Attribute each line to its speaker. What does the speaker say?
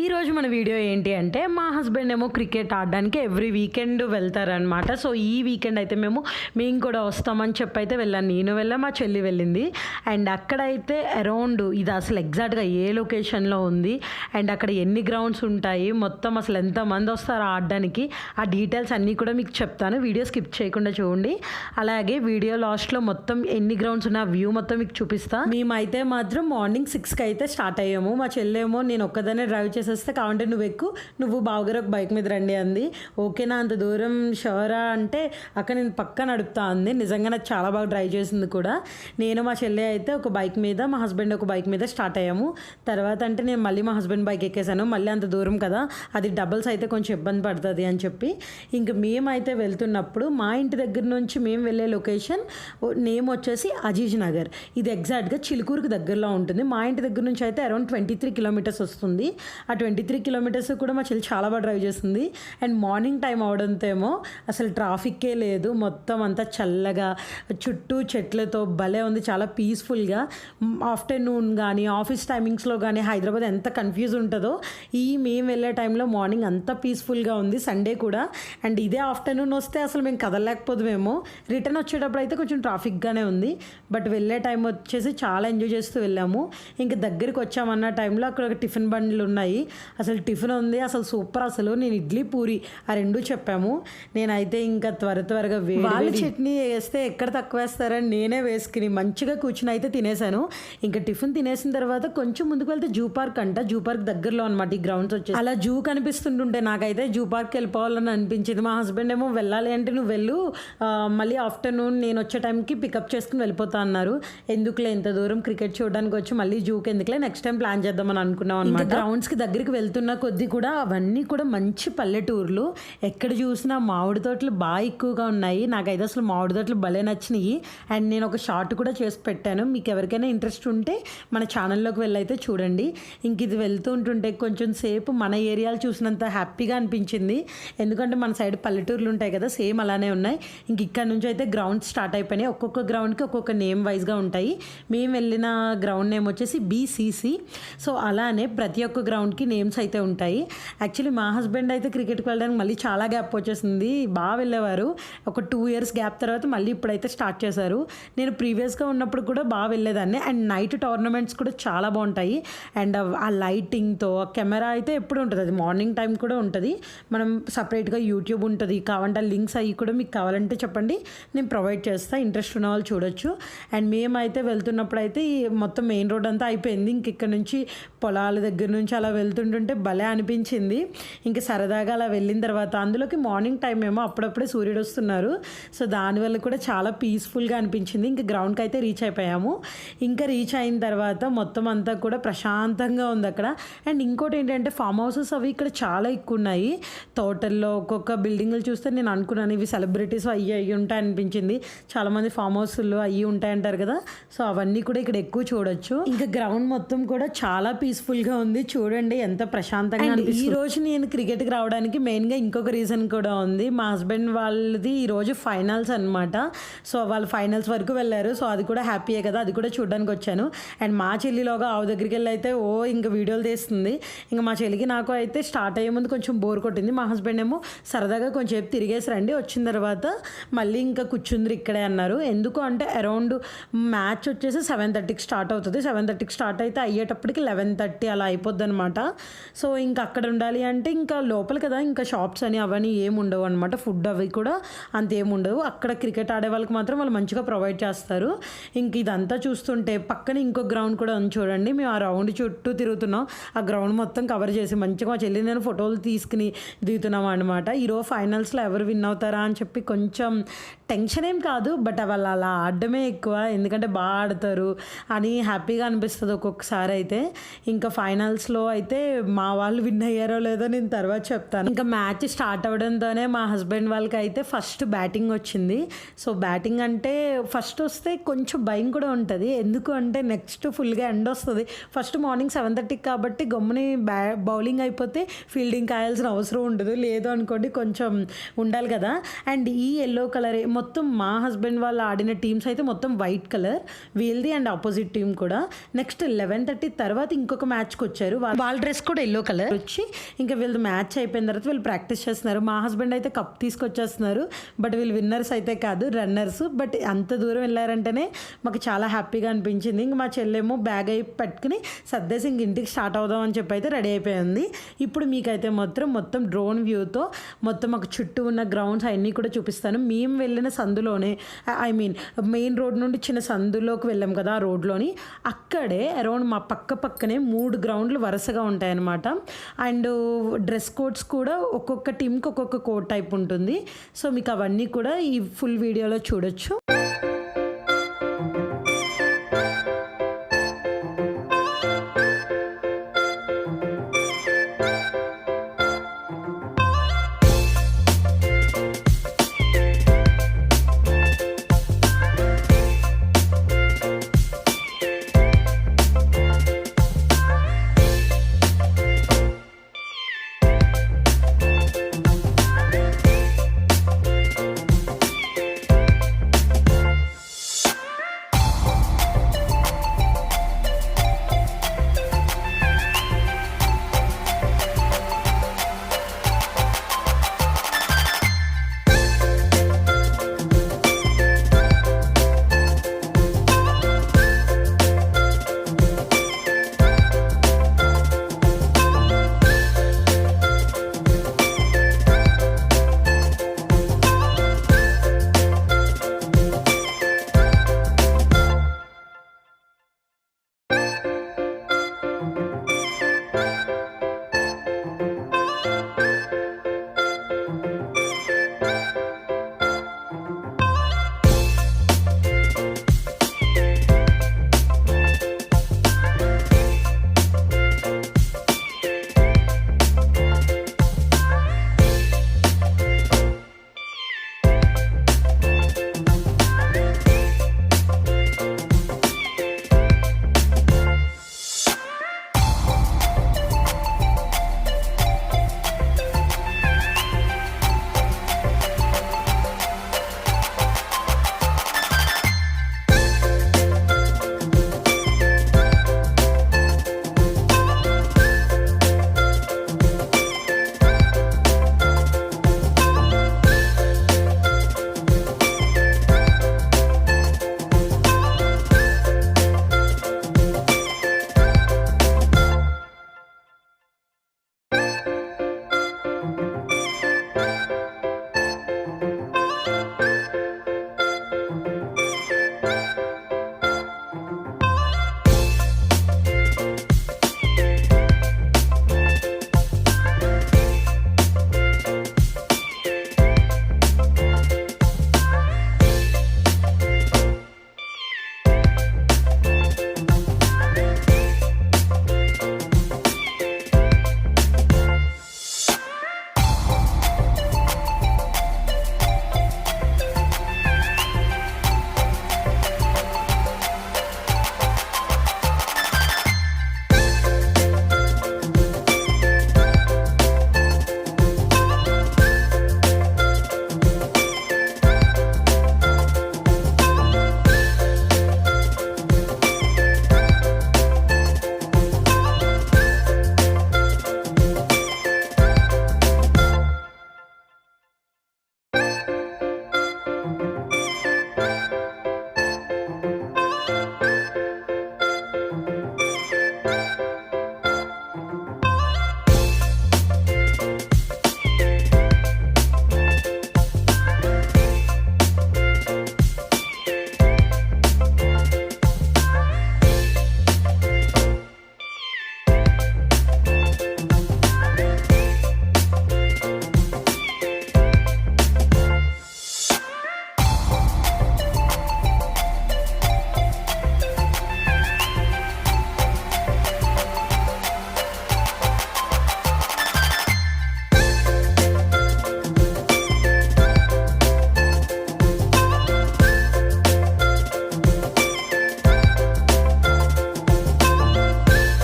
Speaker 1: ఈరోజు మన వీడియో ఏంటి అంటే మా హస్బెండ్ ఏమో క్రికెట్ ఆడడానికి ఎవ్రీ వీకెండ్ వెళ్తారనమాట. సో ఈ వీకెండ్ అయితే మేము కూడా వస్తామని చెప్పి అయితే వెళ్ళాను. నేను వెళ్ళా, మా చెల్లి వెళ్ళింది. అండ్ అక్కడైతే అరౌండ్ ఇది అసలు ఎగ్జాక్ట్గా ఏ లొకేషన్లో ఉంది అండ్ అక్కడ ఎన్ని గ్రౌండ్స్ ఉంటాయి, మొత్తం అసలు ఎంతమంది వస్తారో ఆడడానికి, ఆ డీటెయిల్స్ అన్నీ కూడా మీకు చెప్తాను. వీడియో స్కిప్ చేయకుండా చూడండి. అలాగే వీడియో లాస్ట్లో మొత్తం ఎన్ని గ్రౌండ్స్ ఉన్న వ్యూ మొత్తం మీకు చూపిస్తాను. మేమైతే మాత్రం మార్నింగ్ 6కి అయితే స్టార్ట్ అయ్యాము. మా చెల్లేమో నేను ఒక్కదానే డ్రైవ్ చేసేస్తే కావంటే నువ్వు ఎక్కువ, నువ్వు బావగారు ఒక బైక్ మీద రండి అంది. ఓకేనా, అంత దూరం షవరా అంటే అక్క నేను పక్క నడుపుతా అంది. నిజంగా నాకు చాలా బాగా డ్రైవ్ చేసింది కూడా. నేను మా చెల్లి అయితే ఒక బైక్ మీద, మా హస్బెండ్ ఒక బైక్ మీద స్టార్ట్ అయ్యాము. తర్వాత అంటే నేను మళ్ళీ మా హస్బెండ్ బైక్ ఎక్కేసాను. మళ్ళీ అంత దూరం కదా, అది డబల్స్ అయితే కొంచెం ఇబ్బంది పడుతుంది అని చెప్పి ఇంక మేమైతే వెళ్తున్నప్పుడు మా ఇంటి దగ్గర నుంచి మేము వెళ్ళే లొకేషన్ నేమ్ వచ్చేసి అజీజ్ నగర్. ఇది ఎగ్జాక్ట్గా చిలుకూరుకి దగ్గరలో ఉంటుంది. మా ఇంటి దగ్గర నుంచి అయితే అరౌండ్ 23 కిలోమీటర్స్ వస్తుంది. ఆ 23 కిలోమీటర్స్ కూడా మా చెల్లి చాలా బాగా డ్రైవ్ చేస్తుంది. అండ్ మార్నింగ్ టైం అవడంతో ఏమో అసలు ట్రాఫిక్కే లేదు, మొత్తం అంతా చల్లగా చుట్టూ చెట్లతో భలే ఉంది, చాలా పీస్ఫుల్గా. ఆఫ్టర్నూన్ కానీ ఆఫీస్ టైమింగ్స్లో కానీ హైదరాబాద్ ఎంత కన్ఫ్యూజ్ ఉంటుందో మేము వెళ్ళే టైంలో మార్నింగ్ అంతా పీస్ఫుల్గా ఉంది. సండే కూడా. అండ్ ఇదే ఆఫ్టర్నూన్ వస్తే అసలు మేము కదలలేకపోదుమేమో. రిటర్న్ వచ్చేటప్పుడు అయితే కొంచెం ట్రాఫిక్గానే ఉంది. బట్ వెళ్ళే టైం వచ్చేసి చాలా ఎంజాయ్ చేస్తూ వెళ్ళాము. ఇంకా దగ్గరికి వచ్చామన్న టైంలో అక్కడ ఒక టిఫిన్ బండ్లు ఉన్నాయి. అసలు టిఫిన్ ఉంది, అసలు సూపర్. అసలు నేను ఇడ్లీ పూరి ఆ రెండు చెప్పాము. నేనైతే ఇంకా త్వరగా వాళ్ళ చట్నీ వేస్తే ఎక్కడ తక్కువ వేస్తారని నేనే వేసుకుని మంచిగా కూర్చుని అయితే తినేసాను. ఇంకా టిఫిన్ తినేసిన తర్వాత కొంచెం ముందుకు వెళ్తే జూ పార్క్ అంట. జూ పార్క్ దగ్గరలో అనమాట ఈ గ్రౌండ్స్ వచ్చేసి. అలా జూ కనిపిస్తుంటుంటే నాకైతే జూ పార్క్ వెళ్ళిపోవాలని అనిపించింది. మా హస్బెండ్ ఏమో వెళ్ళాలి అంటే నువ్వు వెళ్ళు, మళ్ళీ ఆఫ్టర్నూన్ నేను వచ్చే టైంకి పికప్ చేసుకుని వెళ్ళిపోతా అన్నారు. ఎందుకులే ఇంత దూరం క్రికెట్ చూడడానికి వచ్చి మళ్ళీ జూకి ఎందుకులే, నెక్స్ట్ టైం ప్లాన్ చేద్దామని అనుకున్నాం అనమాట. గ్రౌండ్స్కి దగ్గరికి వెళ్తున్న కొద్దీ కూడా అవన్నీ కూడా మంచి పల్లెటూర్లు. ఎక్కడ చూసినా మామిడి తోటలు బాగా ఎక్కువగా ఉన్నాయి. నాకైతే అసలు మామిడి తోటలు భలే నచ్చినాయి. అండ్ నేను ఒక షార్ట్ కూడా చేసి పెట్టాను. మీకు ఎవరికైనా ఇంట్రెస్ట్ ఉంటే మన ఛానల్లోకి వెళ్ళైతే చూడండి. ఇంక ఇది వెళ్తూ ఉంటుంటే కొంచెం సేపు మన ఏరియాలు చూసినంత హ్యాపీగా అనిపించింది. ఎందుకంటే మన సైడ్ పల్లెటూర్లు ఉంటాయి కదా, సేమ్ అలానే ఉన్నాయి. ఇంక ఇక్కడ నుంచి అయితే గ్రౌండ్ స్టార్ట్ అయిపోయినాయి. ఒక్కొక్క గ్రౌండ్కి ఒక్కొక్క నేమ్ వైజ్గా ఉంటాయి. మేము వెళ్ళిన గ్రౌండ్ నేమ్ వచ్చేసి BCC. సో అలానే ప్రతి ఒక్క గ్రౌండ్కి నేమ్స్ అయితే ఉంటాయి. యాక్చువల్లీ మా హస్బెండ్ అయితే క్రికెట్కి వెళ్ళడానికి మళ్ళీ చాలా గ్యాప్ వచ్చేసింది. బాగా వెళ్ళేవారు. ఒక 2 ఇయర్స్ గ్యాప్ తర్వాత మళ్ళీ ఇప్పుడైతే స్టార్ట్ చేశారు. నేను ప్రీవియస్గా ఉన్నప్పుడు కూడా బాగా వెళ్ళేదాన్ని. అండ్ నైట్ టోర్నమెంట్స్ కూడా చాలా బాగుంటాయి. అండ్ ఆ లైటింగ్తో కెమెరా అయితే ఎప్పుడు ఉంటుంది, అది మార్నింగ్ టైం కూడా ఉంటుంది. మనం సపరేట్గా యూట్యూబ్ ఉంటుంది, కావాలంటే లింక్స్ అవి కూడా మీకు కావాలంటే చెప్పండి, నేను ప్రొవైడ్ చేస్తాను. ఇంట్రెస్ట్ ఉన్న వాళ్ళు చూడొచ్చు. అండ్ మేమైతే వెళ్తున్నప్పుడు అయితే మొత్తం మెయిన్ రోడ్ అంతా అయిపోయింది. ఇంక ఇక్కడ నుంచి పొలాల దగ్గర నుంచి అలా వెళ్తుంటుంటే భలే అనిపించింది. ఇంకా సరదాగా అలా వెళ్ళిన తర్వాత అందులోకి మార్నింగ్ టైం ఏమో అప్పుడప్పుడే సూర్యుడు వస్తున్నారు. సో దానివల్ల కూడా చాలా పీస్ఫుల్గా అనిపించింది. ఇంకా గ్రౌండ్కి అయితే రీచ్ అయిపోయాము. ఇంకా రీచ్ అయిన తర్వాత మొత్తం అంతా కూడా ప్రశాంతంగా ఉంది అక్కడ. అండ్ ఇంకోటి ఏంటంటే ఫామ్ హౌసెస్ అవి ఇక్కడ చాలా ఎక్కువ ఉన్నాయి. తోటల్లో ఒక్కొక్క బిల్డింగ్లు చూస్తే నేను అనుకున్నాను ఇవి సెలబ్రిటీస్ అయ్యి ఉంటాయి అనిపించింది. చాలామంది ఫామ్ హౌస్లు అయ్యి ఉంటాయంటారు కదా, సో అవన్నీ కూడా ఇక్కడ ఎక్కువ చూడొచ్చు. ఇంకా గ్రౌండ్ మొత్తం కూడా చాలా పీస్ఫుల్గా ఉంది. చూడండి ఎంత ప్రశాంతంగా అనిపిస్తుంది. ఈ రోజు నేను క్రికెట్కి రావడానికి మెయిన్గా ఇంకొక రీజన్ కూడా ఉంది. మా హస్బెండ్ వాళ్ళది ఈరోజు ఫైనల్స్ అనమాట. సో వాళ్ళు ఫైనల్స్ వరకు వెళ్ళారు. సో అది కూడా హ్యాపీయే కదా, అది కూడా చూడడానికి వచ్చాను. అండ్ మా చెల్లిలోగా ఆవు దగ్గరికి వెళ్ళి అయితే ఇంకా వీడియోలు తీస్తుంది. ఇంకా మా చెల్లికి నాకు అయితే స్టార్ట్ అయ్యే ముందు కొంచెం బోర్ కొట్టింది. మా హస్బెండ్ ఏమో సరదాగా కొంచెం తిరిగేసి రండి, వచ్చిన తర్వాత మళ్ళీ ఇంకా కూర్చుందరు ఇక్కడే అన్నారు. ఎందుకు అంటే అరౌండ్ మ్యాచ్ వచ్చేసి 7:30కి స్టార్ట్ అవుతుంది. 7:30కి స్టార్ట్ అయితే అయ్యేటప్పటికి 11:30 అలా అయిపోద్ది అనమాట. సో ఇంకా అక్కడ ఉండాలి అంటే ఇంకా లోపల కదా, ఇంకా షాప్స్ అని అవన్నీ ఏమి ఉండవు అనమాట. ఫుడ్ అవి కూడా అంతేముండవు. అక్కడ క్రికెట్ ఆడే వాళ్ళకి మాత్రం వాళ్ళు మంచిగా ప్రొవైడ్ చేస్తారు. ఇంక ఇదంతా చూస్తుంటే పక్కన ఇంకో గ్రౌండ్ కూడా ఉంది చూడండి. మేము ఆ రౌండ్ చుట్టూ తిరుగుతున్నాం. ఆ గ్రౌండ్ మొత్తం కవర్ చేసి మంచిగా మా చెల్లి నేను ఫోటోలు తీసుకుని దిగుతున్నాం అనమాట. ఈరోజు ఫైనల్స్లో ఎవరు విన్ అవుతారా అని చెప్పి కొంచెం టెన్షన్ ఏం కాదు, బట్ వాళ్ళు అలా ఆడడమే ఎక్కువ. ఎందుకంటే బాగా ఆడతారు అని హ్యాపీగా అనిపిస్తుంది ఒక్కొక్కసారి అయితే. ఇంకా ఫైనల్స్లో అయితే మా వాళ్ళు విన్ అయ్యారో లేదో నేను తర్వాత చెప్తాను. ఇంకా మ్యాచ్ స్టార్ట్ అవ్వడంతోనే మా హస్బెండ్ వాళ్ళకి అయితే ఫస్ట్ బ్యాటింగ్ వచ్చింది. సో బ్యాటింగ్ అంటే ఫస్ట్ వస్తే కొంచెం భయం కూడా ఉంటుంది. ఎందుకు అంటే నెక్స్ట్ ఫుల్గా ఎండ్ వస్తుంది. ఫస్ట్ మార్నింగ్ 7:30 కాబట్టి గమ్ముని బౌలింగ్ అయిపోతే ఫీల్డింగ్ కాయాల్సిన అవసరం ఉండదు. లేదు అనుకోండి కొంచెం ఉండాలి కదా. అండ్ ఈ ఎల్లో కలర్ మొత్తం మా హస్బెండ్ వాళ్ళు ఆడిన టీమ్స్ అయితే మొత్తం వైట్ కలర్ వీళ్ళది అండ్ ఆపోజిట్ టీం కూడా. నెక్స్ట్ 11:30 తర్వాత ఇంకొక మ్యాచ్కి వచ్చారు. వాళ్ళ డ్రెస్ డ్రెస్ కూడా ఎల్లో కలర్ వచ్చి ఇంకా వీళ్ళు మ్యాచ్ అయిపోయిన తర్వాత వీళ్ళు ప్రాక్టీస్ చేస్తున్నారు. మా హస్బెండ్ అయితే కప్ తీసుకొచ్చేస్తున్నారు. బట్ వీళ్ళు విన్నర్స్ అయితే కాదు, రన్నర్స్. బట్ అంత దూరం వెళ్ళారంటేనే మాకు చాలా హ్యాపీగా అనిపించింది. ఇంక మా చెల్లెమో బ్యాగ్ అయి పట్టుకుని సర్దేసి ఇంక ఇంటికి స్టార్ట్ అవుదాం అని చెప్పి అయితే రెడీ అయిపోయింది. ఇప్పుడు మీకైతే మొత్తం డ్రోన్ వ్యూతో మొత్తం మాకు చుట్టూ ఉన్న గ్రౌండ్స్ అవన్నీ కూడా చూపిస్తాను. మేము వెళ్ళిన సందులోనే, ఐ మీన్ మెయిన్ రోడ్ నుండి చిన్న సందులోకి వెళ్ళాం కదా, ఆ రోడ్లోని అక్కడే అరౌండ్ మా పక్కనే 3 గ్రౌండ్లు వరుసగా ఉంటాయన్నమాట. అండ్ డ్రెస్ కోడ్స్ కూడా ఒక్కొక్క టీంకి ఒక్కొక్క కోడ్ టైప్ ఉంటుంది. సో మీకు అవన్నీ కూడా ఈ ఫుల్ వీడియోలో చూడొచ్చు.